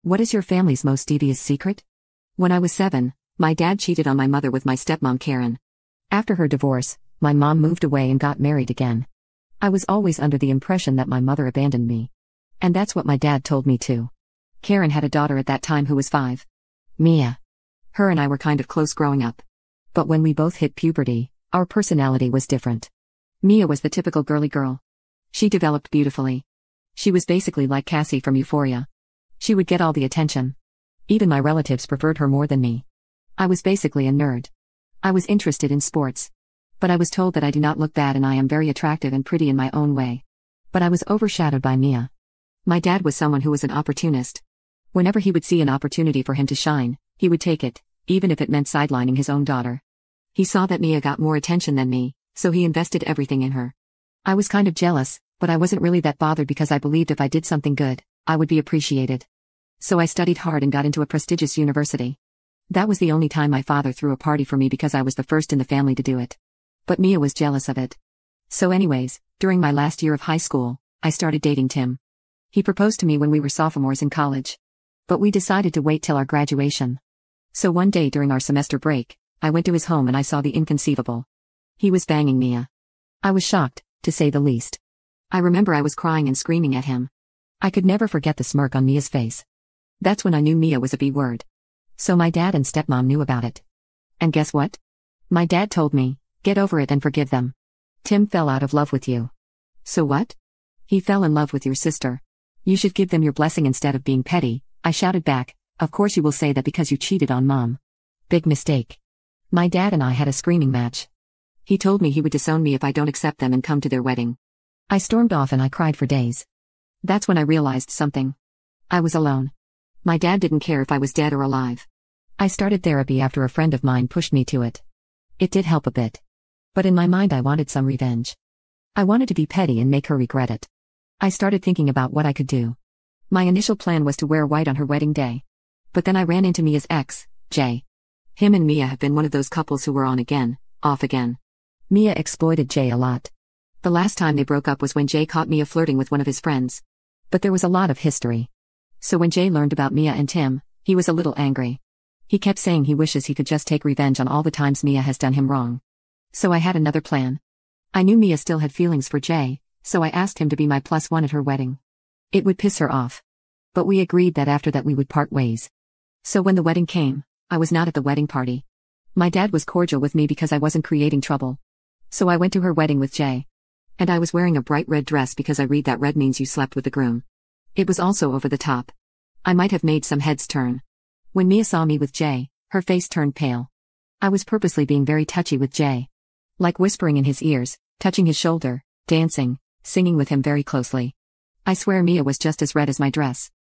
What is your family's most devious secret? When I was 7, my dad cheated on my mother with my stepmom Karen. After her divorce, my mom moved away and got married again. I was always under the impression that my mother abandoned me. And that's what my dad told me too. Karen had a daughter at that time who was 5. Mia. Her and I were kind of close growing up. But when we both hit puberty, our personality was different. Mia was the typical girly girl. She developed beautifully. She was basically like Cassie from Euphoria. She would get all the attention. Even my relatives preferred her more than me. I was basically a nerd. I was interested in sports. But I was told that I do not look bad and I am very attractive and pretty in my own way. But I was overshadowed by Mia. My dad was someone who was an opportunist. Whenever he would see an opportunity for him to shine, he would take it, even if it meant sidelining his own daughter. He saw that Mia got more attention than me, so he invested everything in her. I was kind of jealous, but I wasn't really that bothered because I believed if I did something good, I would be appreciated. So I studied hard and got into a prestigious university. That was the only time my father threw a party for me because I was the first in the family to do it. But Mia was jealous of it. So anyways, during my last year of high school, I started dating Tim. He proposed to me when we were sophomores in college. But we decided to wait till our graduation. So one day during our semester break, I went to his home and I saw the inconceivable. He was banging Mia. I was shocked, to say the least. I remember I was crying and screaming at him. I could never forget the smirk on Mia's face. That's when I knew Mia was a B word. So my dad and stepmom knew about it. And guess what? My dad told me, get over it and forgive them. Tim fell out of love with you. So what? He fell in love with your sister. You should give them your blessing instead of being petty, I shouted back. Of course you will say that because you cheated on mom. Big mistake. My dad and I had a screaming match. He told me he would disown me if I don't accept them and come to their wedding. I stormed off and I cried for days. That's when I realized something. I was alone. My dad didn't care if I was dead or alive. I started therapy after a friend of mine pushed me to it. It did help a bit. But in my mind I wanted some revenge. I wanted to be petty and make her regret it. I started thinking about what I could do. My initial plan was to wear white on her wedding day. But then I ran into Mia's ex, Jay. Him and Mia have been one of those couples who were on again, off again. Mia exploited Jay a lot. The last time they broke up was when Jay caught Mia flirting with one of his friends. But there was a lot of history. So when Jay learned about Mia and Tim, he was a little angry. He kept saying he wishes he could just take revenge on all the times Mia has done him wrong. So I had another plan. I knew Mia still had feelings for Jay, so I asked him to be my +1 at her wedding. It would piss her off. But we agreed that after that we would part ways. So when the wedding came, I was not at the wedding party. My dad was cordial with me because I wasn't creating trouble. So I went to her wedding with Jay. And I was wearing a bright red dress because I read that red means you slept with the groom. It was also over the top. I might have made some heads turn. When Mia saw me with Jay, her face turned pale. I was purposely being very touchy with Jay. Like whispering in his ears, touching his shoulder, dancing, singing with him very closely. I swear Mia was just as red as my dress.